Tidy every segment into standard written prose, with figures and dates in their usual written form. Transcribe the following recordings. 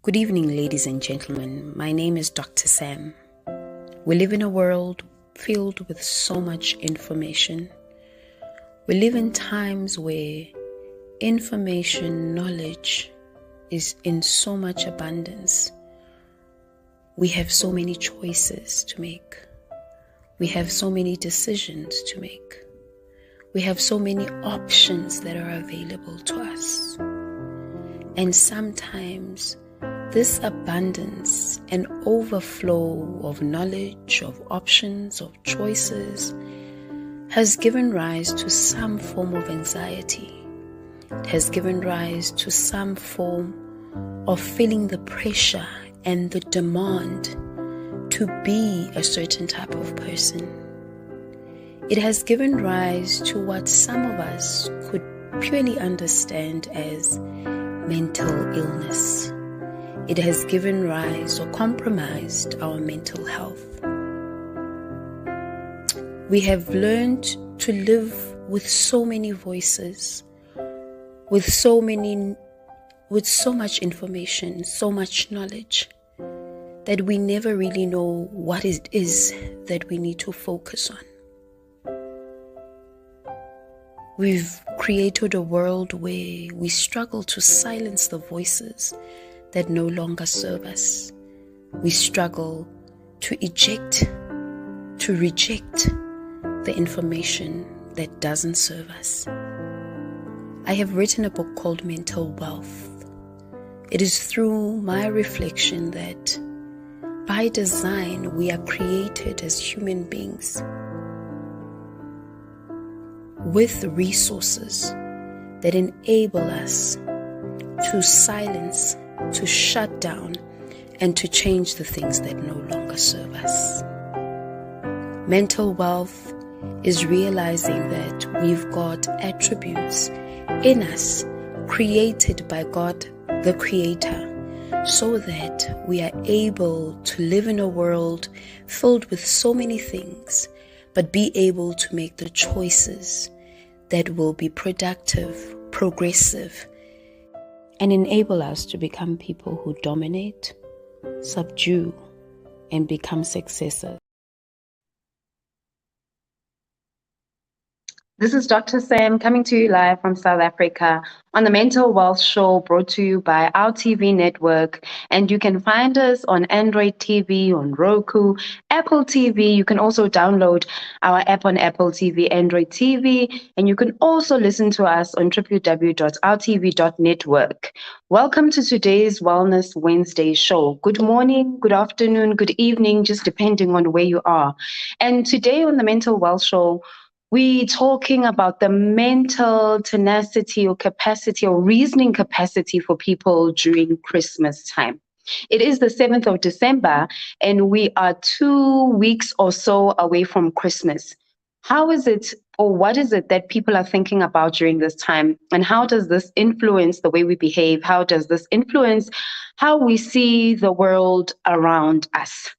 Good evening, ladies and gentlemen. My name is Dr. Sam. We live in a world filled with so much information. We live in times where information, knowledge is in so much abundance. We have so many choices to make. We have so many decisions to make. We have so many options that are available to us. And sometimes this abundance and overflow of knowledge, of options, of choices has given rise to some form of anxiety. It has given rise to some form of feeling the pressure and the demand to be a certain type of person. It has given rise to what some of us could purely understand as mental illness. It has given rise or compromised our mental health. We have learned to live with so many voices, with so much information, so much knowledge, that we never really know what it is that we need to focus on. We've created a world where we struggle to silence the voices that no longer serve us. We struggle to reject the information that doesn't serve us. I have written a book called Mental Wealth. It is through my reflection that by design we are created as human beings with resources that enable us to silence, to shut down, and to change the things that no longer serve us. Mental wealth is realizing that we've got attributes in us created by God, the Creator, so that we are able to live in a world filled with so many things, but be able to make the choices that will be productive, progressive, and enable us to become people who dominate, subdue, and become successors. This is Dr. Sam coming to you live from South Africa on the Mental Wealth Show, brought to you by our TV network. And you can find us on Android TV, on Roku, Apple TV. You can also download our app on Apple TV, Android TV, and you can also listen to us on www.rtv.network. Welcome to today's Wellness Wednesday show. Good morning, good afternoon, good evening, just depending on where you are. And today on the Mental Wealth Show, we're talking about the mental tenacity or capacity or reasoning capacity for people during Christmas time. It is the 7th of December, and we are 2 weeks or so away from Christmas. How is it, or what is it that people are thinking about during this time? And how does this influence the way we behave? How does this influence how we see the world around us?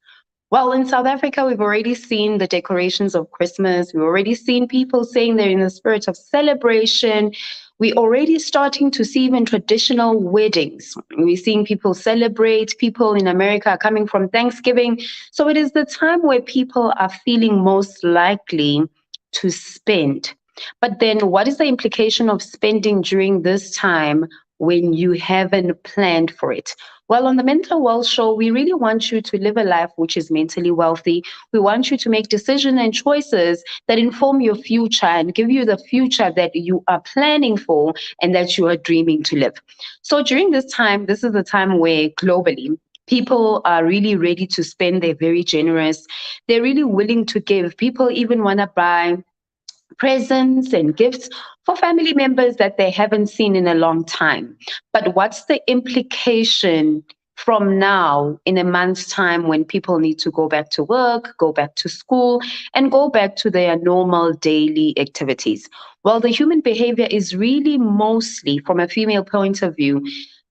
Well, in South Africa, we've already seen the decorations of Christmas. We've already seen people saying they're in the spirit of celebration. We're already starting to see even traditional weddings. We're seeing people celebrate. People in America are coming from Thanksgiving. So it is the time where people are feeling most likely to spend. But then what is the implication of spending during this time when you haven't planned for it? Well, on the Mental Wealth Show, we really want you to live a life which is mentally wealthy. We want you to make decisions and choices that inform your future and give you the future that you are planning for and that you are dreaming to live. So during this time, this is the time where globally, people are really ready to spend. They're very generous. They're really willing to give. People even want to buy presents and gifts for family members that they haven't seen in a long time. But what's the implication from now in a month's time when people need to go back to work, go back to school, and go back to their normal daily activities? Well, the human behavior is really mostly, from a female point of view,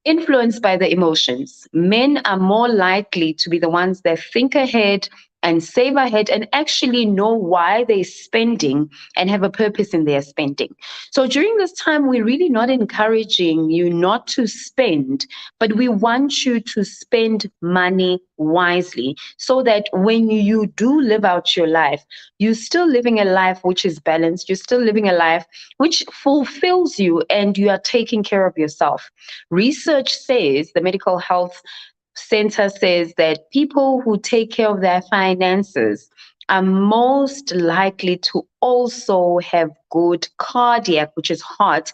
influenced by the emotions. Men are more likely to be the ones that think ahead, and save ahead and actually know why they're spending and have a purpose in their spending. So during this time, we're really not encouraging you not to spend, but we want you to spend money wisely so that when you do live out your life, you're still living a life which is balanced. You're still living a life which fulfills you and you are taking care of yourself. Research says, the Medical Health Center says, that people who take care of their finances are most likely to also have good cardiac, which is heart,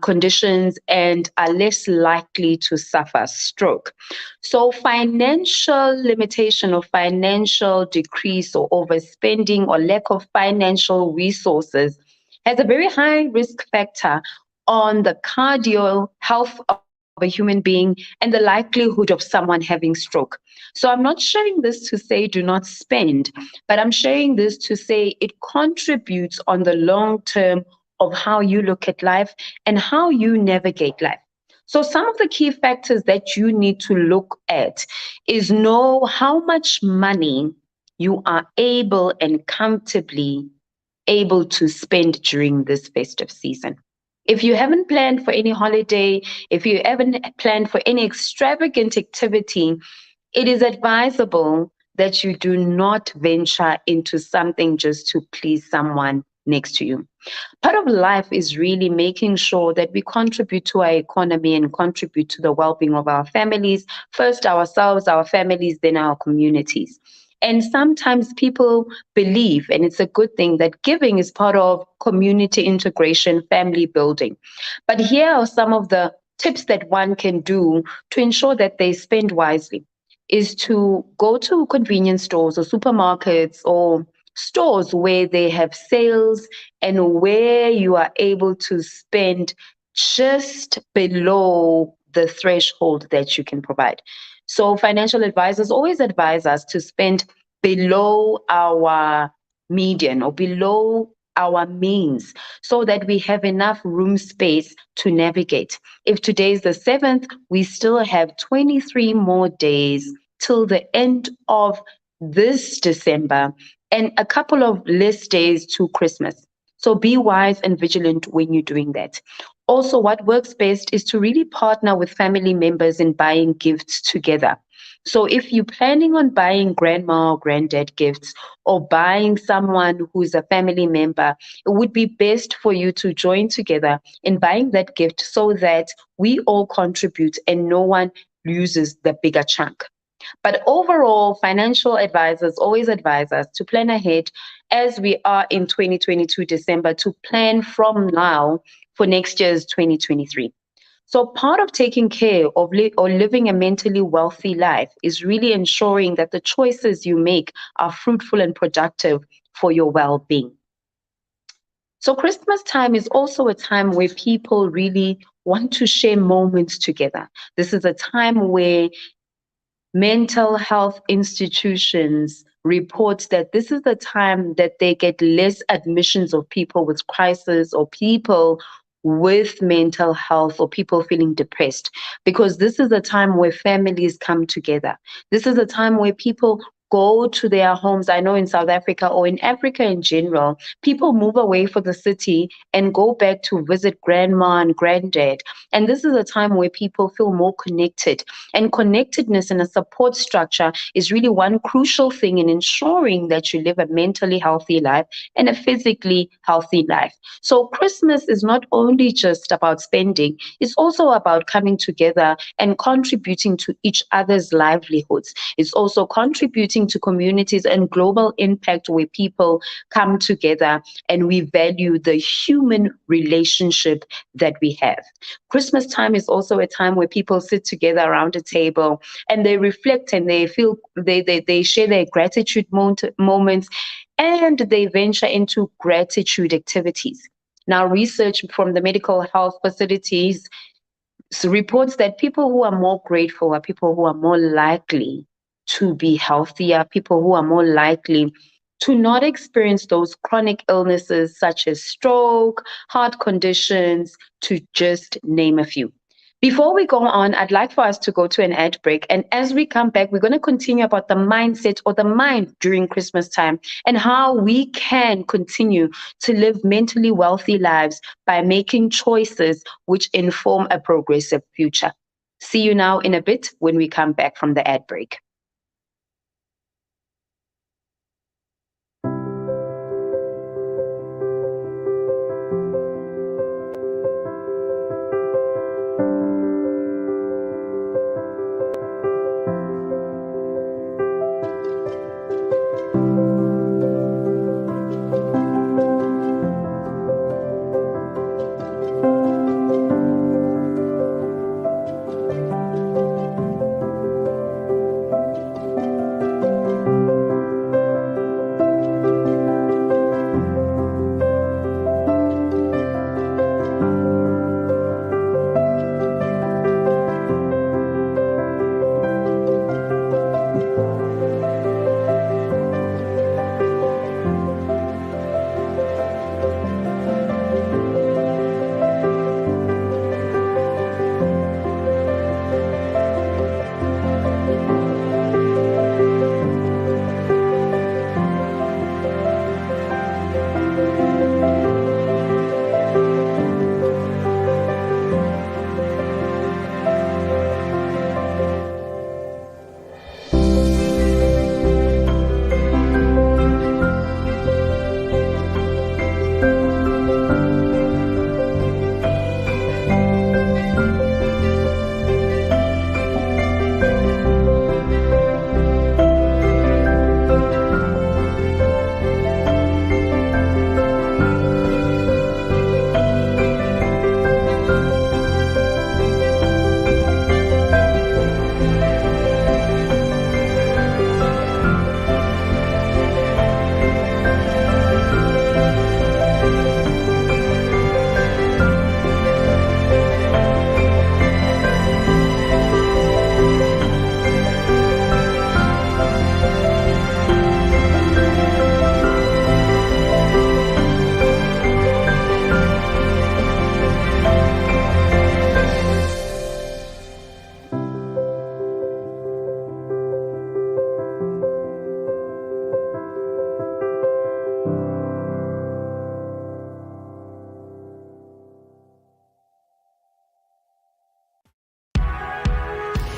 conditions, and are less likely to suffer stroke. So financial limitation or financial decrease or overspending or lack of financial resources has a very high risk factor on the cardio health of a human being and the likelihood of someone having stroke. So I'm not sharing this to say do not spend, but I'm sharing this to say it contributes on the long term of how you look at life and how you navigate life. So some of the key factors that you need to look at is know how much money you are able and comfortably able to spend during this festive season. If you haven't planned for any holiday, if you haven't planned for any extravagant activity, it is advisable that you do not venture into something just to please someone next to you. Part of life is really making sure that we contribute to our economy and contribute to the well-being of our families, first ourselves, our families, then our communities. And sometimes people believe, and it's a good thing, that giving is part of community integration, family building. But here are some of the tips that one can do to ensure that they spend wisely is to go to convenience stores or supermarkets or stores where they have sales and where you are able to spend just below the threshold that you can provide. So financial advisors always advise us to spend below our median or below our means so that we have enough room space to navigate. If today is the 7th, we still have 23 more days till the end of this December and a couple of less days to Christmas. So be wise and vigilant when you're doing that. Also, what works best is to really partner with family members in buying gifts together. So if you're planning on buying grandma or granddad gifts or buying someone who's a family member, it would be best for you to join together in buying that gift so that we all contribute and no one loses the bigger chunk. But overall, financial advisors always advise us to plan ahead as we are in 2022 December to plan from now for next year's 2023. So part of taking care of or living a mentally wealthy life is really ensuring that the choices you make are fruitful and productive for your well-being. So Christmas time is also a time where people really want to share moments together. This is a time where mental health institutions report that this is the time that they get less admissions of people with crisis or people with mental health or people feeling depressed, because this is a time where families come together. This is a time where people go to their homes. I know in South Africa or in Africa in general, people move away from the city and go back to visit grandma and granddad. And this is a time where people feel more connected. And connectedness in a support structure is really one crucial thing in ensuring that you live a mentally healthy life and a physically healthy life. So Christmas is not only just about spending, it's also about coming together and contributing to each other's livelihoods. It's also contributing to communities and global impact where people come together and we value the human relationship that we have. Christmas time is also a time where people sit together around a table and they reflect and they feel they share their gratitude moments and they venture into gratitude activities. Now, research from the medical health facilities reports that people who are more grateful are people who are more likely to be healthier, people who are more likely to not experience those chronic illnesses such as stroke, heart conditions, to just name a few. Before we go on, I'd like for us to go to an ad break. And as we come back, we're going to continue about the mindset or the mind during Christmas time and how we can continue to live mentally wealthy lives by making choices which inform a progressive future. See you now in a bit when we come back from the ad break.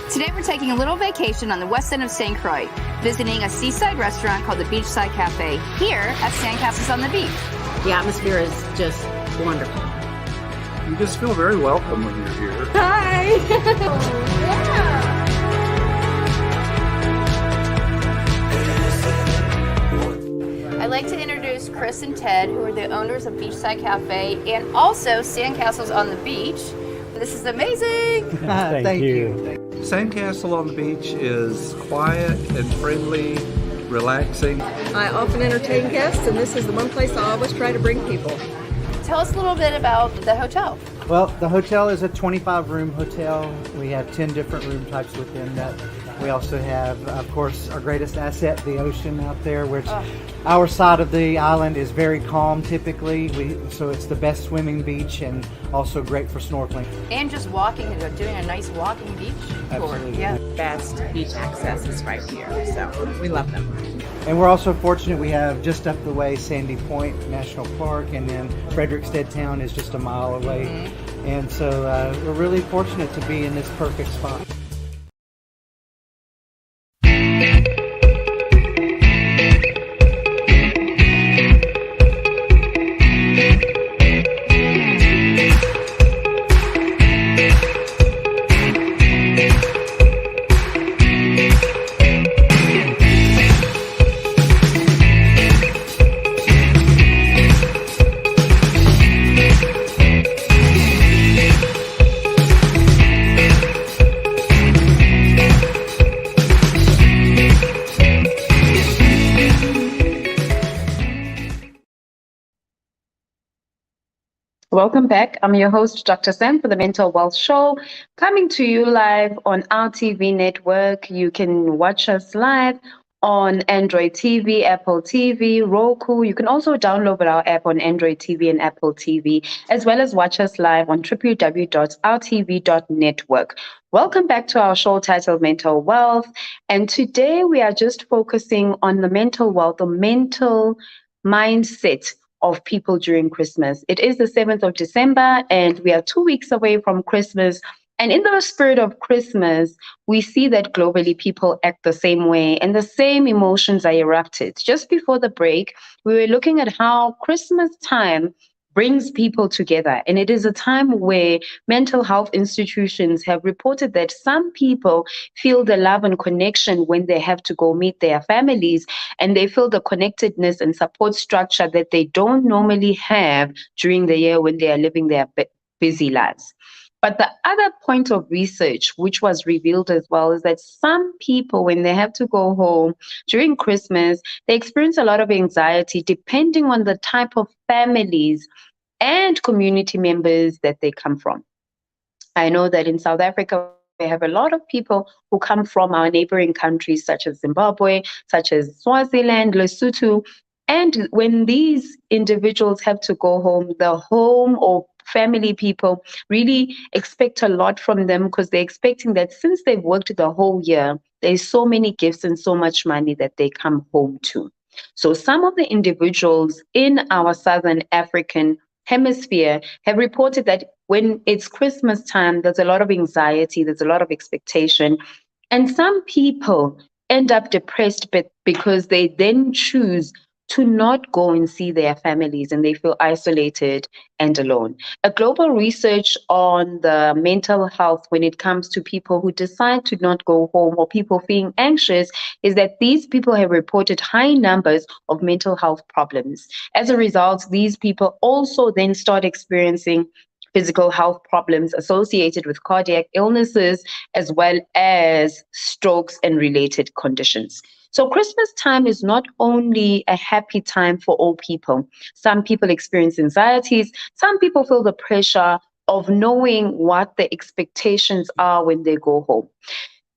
Today we're taking a little vacation on the west end of St. Croix, visiting a seaside restaurant called the Beachside Cafe here at Sandcastles on the Beach. The atmosphere is just wonderful. You just feel very welcome when you're here. Hi! I'd like to introduce Chris and Ted, who are the owners of Beachside Cafe and also Sandcastles on the Beach. This is amazing! Thank you. Sandcastle on the Beach is quiet and friendly, relaxing. I often entertain guests, and this is the one place I always try to bring people. Tell us a little bit about the hotel. Well, the hotel is a 25-room hotel. We have 10 different room types within that. We also have, of course, our greatest asset, the ocean out there, which our side of the island is very calm typically. So it's the best swimming beach and also great for snorkeling. And just walking, doing a nice walking beach tour. Absolutely. Yeah. Best beach access is right here, so we love them. And we're also fortunate we have just up the way Sandy Point National Park, and then Frederickstead Town is just a mile away. Mm-hmm. And so we're really fortunate to be in this perfect spot. Welcome back. I'm your host, Dr. Sam, for the Mental Wealth Show, coming to you live on our TV network. You can watch us live on Android TV, Apple TV, Roku. You can also download our app on Android TV and Apple TV, as well as watch us live on www.rtv.network. Welcome back to our show titled Mental Wealth. And today we are just focusing on the mental wealth, the mental mindset of people during Christmas. It is the 7th of December, and we are 2 weeks away from Christmas. And in the spirit of Christmas, we see that globally people act the same way and the same emotions are erupted. Just before the break, we were looking at how Christmas time brings people together. And it is a time where mental health institutions have reported that some people feel the love and connection when they have to go meet their families, and they feel the connectedness and support structure that they don't normally have during the year when they are living their busy lives. But the other point of research, which was revealed as well, is that some people, when they have to go home during Christmas, they experience a lot of anxiety depending on the type of families and community members that they come from. I know that in South Africa, we have a lot of people who come from our neighboring countries, such as Zimbabwe, such as Swaziland, Lesotho. And when these individuals have to go home, the home or family people really expect a lot from them, because they're expecting that since they've worked the whole year, there's so many gifts and so much money that they come home to. So some of the individuals in our Southern African hemisphere have reported that when it's Christmas time, there's a lot of anxiety, there's a lot of expectation. And some people end up depressed because they then choose to not go and see their families, and they feel isolated and alone. A global research on the mental health when it comes to people who decide to not go home or people feeling anxious is that these people have reported high numbers of mental health problems. As a result, these people also then start experiencing physical health problems associated with cardiac illnesses, as well as strokes and related conditions. So Christmas time is not only a happy time for all people. Some people experience anxieties. Some people feel the pressure of knowing what the expectations are when they go home.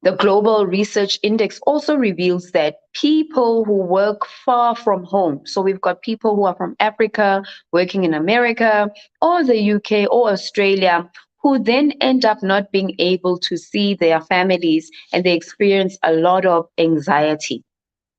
The Global Research Index also reveals that people who work far from home, so we've got people who are from Africa working in America or the UK or Australia, who then end up not being able to see their families, and they experience a lot of anxiety.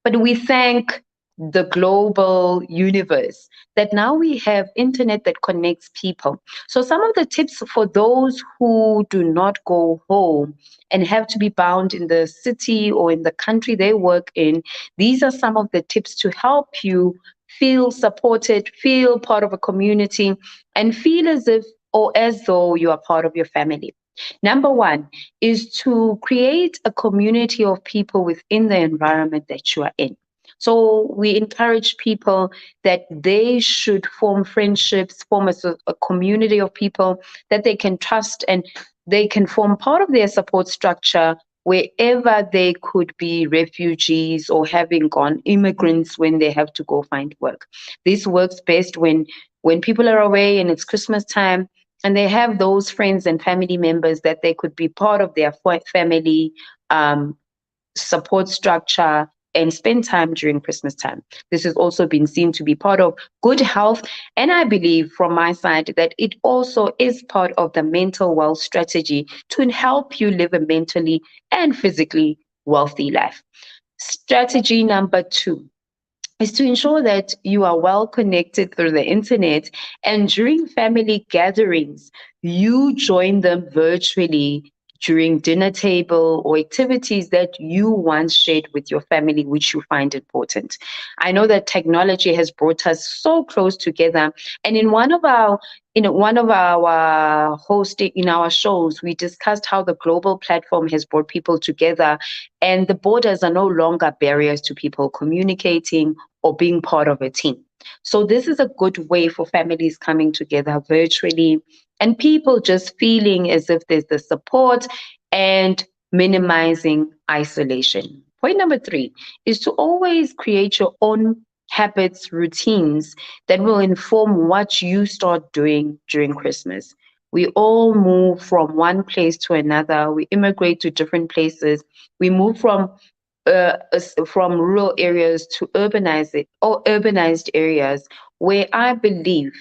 But we thank the global universe that now we have internet that connects people. So some of the tips for those who do not go home and have to be bound in the city or in the country they work in, these are some of the tips to help you feel supported, feel part of a community, and feel as if or as though you are part of your family. Number one is to create a community of people within the environment that you are in. So we encourage people that they should form friendships, form a community of people that they can trust, and they can form part of their support structure wherever they could be refugees or having gone immigrants when they have to go find work. This works best when people are away and it's Christmas time, and they have those friends and family members that they could be part of their family support structure and spend time during Christmas time. This has also been seen to be part of good health. And I believe from my side that it also is part of the mental wealth strategy to help you live a mentally and physically wealthy life. Strategy number 2 is to ensure that you are well connected through the internet, and during family gatherings, you join them virtually during dinner table or activities that you once shared with your family, which you find important. I know that technology has brought us so close together, and in one of our hosting in our shows, we discussed how the global platform has brought people together, and the borders are no longer barriers to people communicating or being part of a team. So this is a good way for families coming together virtually, and people just feeling as if there's the support and minimizing isolation. Point number 3 is to always create your own habits, routines that will inform what you start doing during Christmas. We all move from one place to another. We immigrate to different places. We move from from rural areas to urbanized areas, where I believe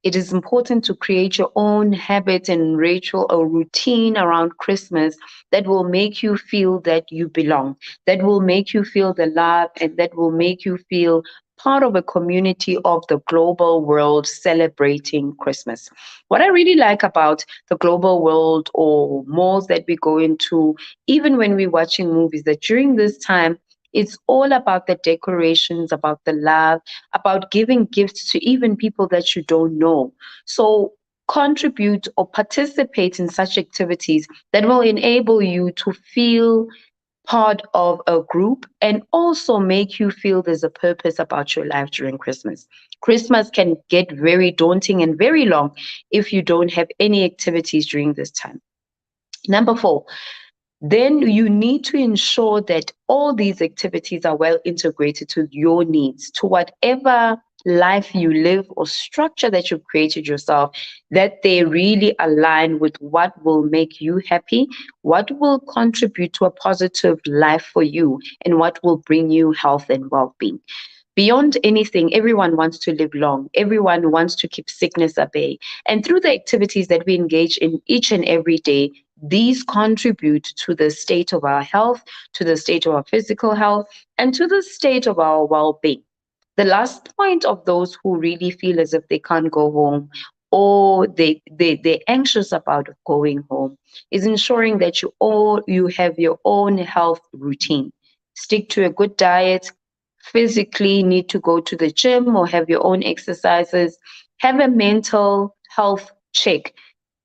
it is important to create your own habit and ritual or routine around Christmas that will make you feel that you belong, that will make you feel the love, and that will make you feel part of a community of the global world celebrating Christmas. What I really like about the global world or malls that we go into, even when we're watching movies, that during this time, it's all about the decorations, about the love, about giving gifts to even people that you don't know. So contribute or participate in such activities that will enable you to feel part of a group and also make you feel there's a purpose about your life during Christmas. Christmas can get very daunting and very long if you don't have any activities during this time. Number 4, then you need to ensure that all these activities are well integrated to your needs, to whatever life you live or structure that you've created yourself, that they really align with what will make you happy, what will contribute to a positive life for you, and what will bring you health and well-being. Beyond anything, everyone wants to live long. Everyone wants to keep sickness at bay. And through the activities that we engage in each and every day, these contribute to the state of our health, to the state of our physical health, and to the state of our well-being. The last point of those who really feel as if they can't go home or they're anxious about going home is ensuring that you have your own health routine. Stick to a good diet, physically need to go to the gym or have your own exercises, have a mental health check.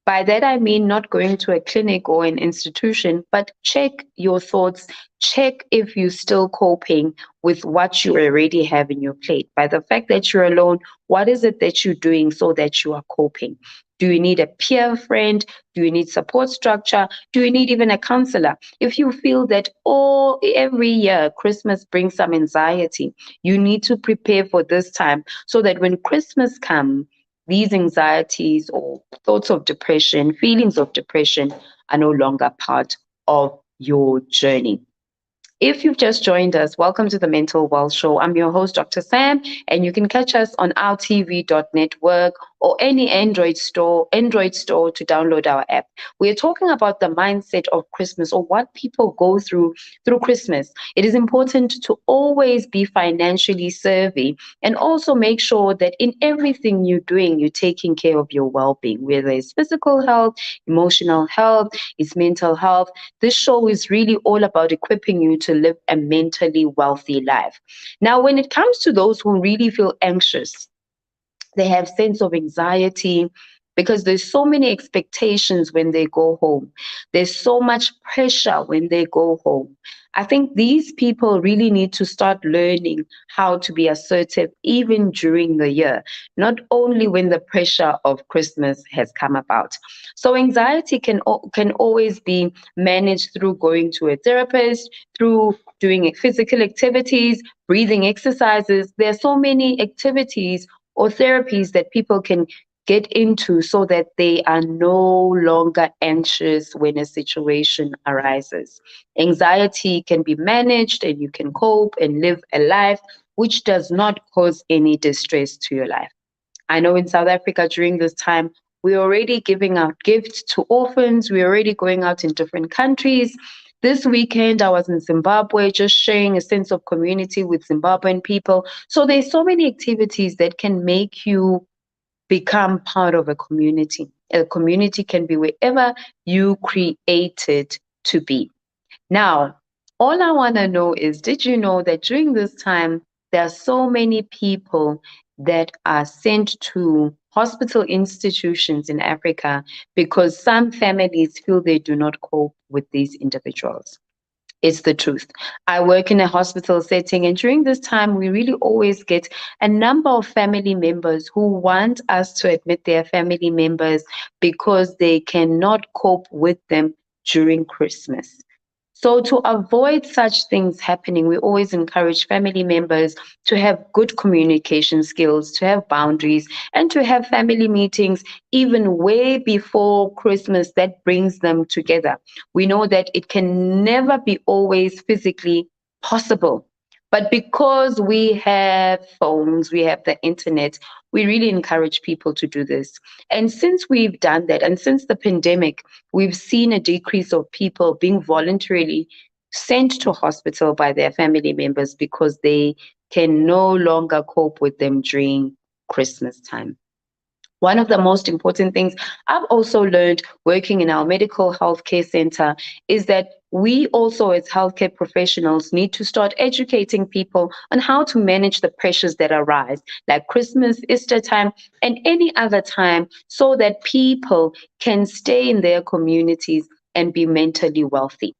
By that, I mean not going to a clinic or an institution, but check your thoughts, check if you're still coping with what you already have in your plate. By the fact that you're alone, what is it that you're doing so that you are coping? Do you need a peer friend? Do you need support structure? Do you need even a counselor? If you feel that every year Christmas brings some anxiety, you need to prepare for this time so that when Christmas comes, these anxieties or thoughts of depression, feelings of depression are no longer part of your journey. If you've just joined us, welcome to the Mental Wealth Show. I'm your host, Dr. Sam, and you can catch us on OurTV.network or any Android store to download our app. We're talking about the mindset of Christmas or what people go through Christmas. It is important to always be financially savvy and also make sure that in everything you're doing, you're taking care of your well-being, whether it's physical health, emotional health, it's mental health. This show is really all about equipping you to live a mentally wealthy life. Now, when it comes to those who really feel anxious, they have sense of anxiety because there's so many expectations when they go home. There's so much pressure when they go home. I think these people really need to start learning how to be assertive even during the year, not only when the pressure of Christmas has come about. So anxiety can always be managed through going to a therapist, through doing physical activities, breathing exercises. There are so many activities or therapies that people can get into so that they are no longer anxious when a situation arises. Anxiety can be managed and you can cope and live a life which does not cause any distress to your life. I know in South Africa during this time, we're already giving out gifts to orphans. We're already going out in different countries. This weekend, I was in Zimbabwe, just sharing a sense of community with Zimbabwean people. So there's so many activities that can make you become part of a community. A community can be wherever you create it to be. Now, all I want to know is, did you know that during this time, there are so many people that are sent to hospital institutions in Africa because some families feel they do not cope with these individuals? It's the truth. I work in a hospital setting, and during this time, we really always get a number of family members who want us to admit their family members because they cannot cope with them during Christmas. So to avoid such things happening, we always encourage family members to have good communication skills, to have boundaries, and to have family meetings even way before Christmas that brings them together. We know that it can never be always physically possible. But because we have phones, we have the internet, we really encourage people to do this. And since we've done that, and since the pandemic, we've seen a decrease of people being voluntarily sent to hospital by their family members because they can no longer cope with them during Christmas time. One of the most important things I've also learned working in our medical healthcare center is that we also, as healthcare professionals, need to start educating people on how to manage the pressures that arise, like Christmas, Easter time, and any other time, so that people can stay in their communities and be mentally wealthy.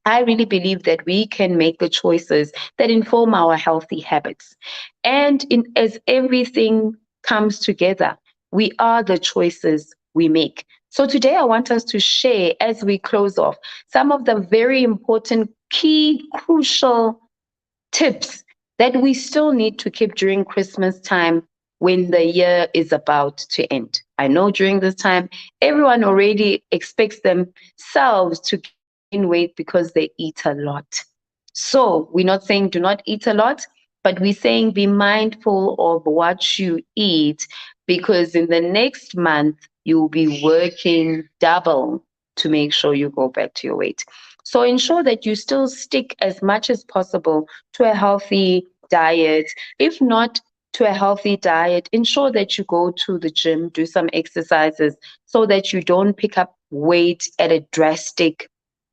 I really believe that we can make the choices that inform our healthy habits. And as everything comes together, we are the choices we make. So today I want us to share, as we close off, some of the very important, key, crucial tips that we still need to keep during Christmas time when the year is about to end. I know during this time, everyone already expects themselves to gain weight because they eat a lot. So we're not saying do not eat a lot, but we're saying be mindful of what you eat, because in the next month, you'll be working double to make sure you go back to your weight. So ensure that you still stick as much as possible to a healthy diet. If not to a healthy diet, ensure that you go to the gym, do some exercises so that you don't pick up weight at a drastic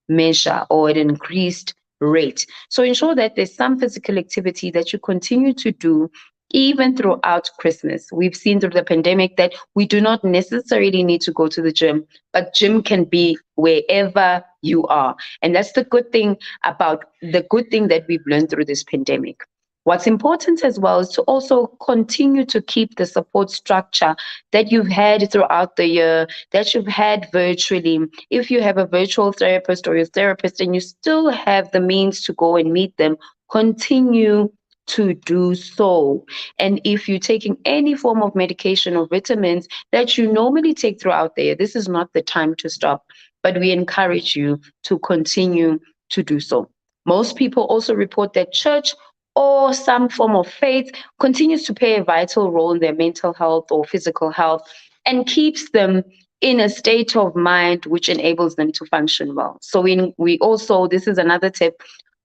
measure or at an increased rate. So ensure that there's some physical activity that you continue to do even throughout Christmas. We've seen through the pandemic that we do not necessarily need to go to the gym, but gym can be wherever you are. And that's the good thing that we've learned through this pandemic. What's important as well is to also continue to keep the support structure that you've had throughout the year, that you've had virtually. If you have a virtual therapist or your therapist and you still have the means to go and meet them, continue to do so. And if you're taking any form of medication or vitamins that you normally take throughout the year, this is not the time to stop, but we encourage you to continue to do so. Most people also report that church or some form of faith continues to play a vital role in their mental health or physical health and keeps them in a state of mind which enables them to function well. So we also, this is another tip,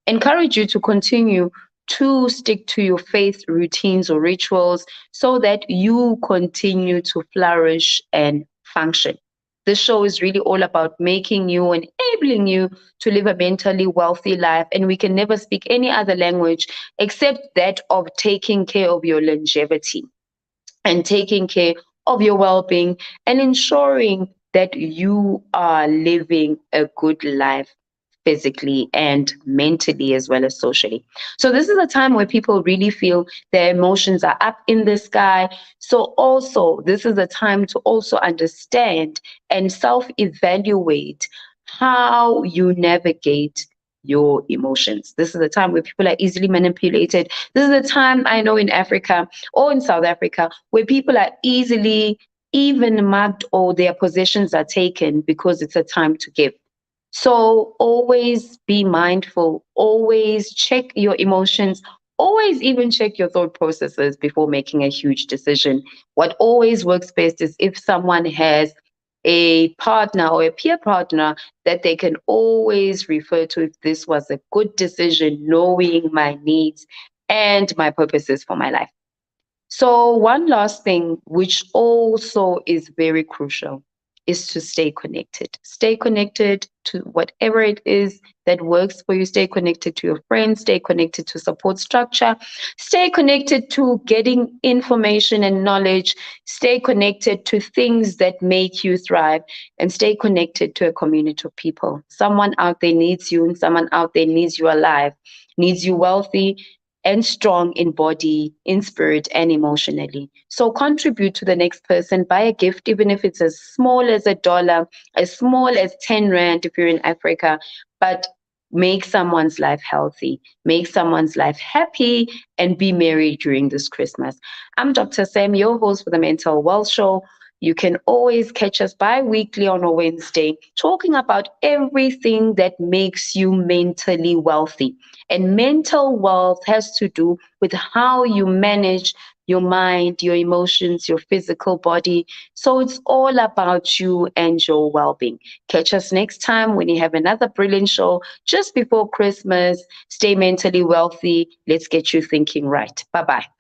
encourage you to continue to stick to your faith routines or rituals so that you continue to flourish and function. This show is really all about making you and enabling you to live a mentally wealthy life. And we can never speak any other language except that of taking care of your longevity and taking care of your well-being and ensuring that you are living a good life physically and mentally as well as socially. So this is a time where people really feel their emotions are up in the sky. So also this is a time to also understand and self-evaluate how you navigate your emotions. This is a time where people are easily manipulated. This is a time, I know, in Africa or in South Africa, where people are easily even mugged or their possessions are taken because it's a time to give. So always be mindful, always check your emotions, always even check your thought processes before making a huge decision. What always works best is if someone has a partner or a peer partner that they can always refer to if this was a good decision, knowing my needs and my purposes for my life. So one last thing, which also is very crucial, is to stay connected. Stay connected to whatever it is that works for you. Stay connected to your friends, stay connected to support structure, stay connected to getting information and knowledge, stay connected to things that make you thrive, and stay connected to a community of people. Someone out there needs you, and someone out there needs you alive, needs you wealthy and strong in body, in spirit, and emotionally. So contribute to the next person. Buy a gift, even if it's as small as $1, as small as 10 Rand if you're in Africa, but make someone's life healthy, make someone's life happy, and be merry during this Christmas. I'm Dr. Sam, your host for the Mental Wealth Show. You can always catch us bi-weekly on a Wednesday, talking about everything that makes you mentally wealthy. And mental wealth has to do with how you manage your mind, your emotions, your physical body. So it's all about you and your well-being. Catch us next time when you have another brilliant show just before Christmas. Stay mentally wealthy. Let's get you thinking right. Bye-bye.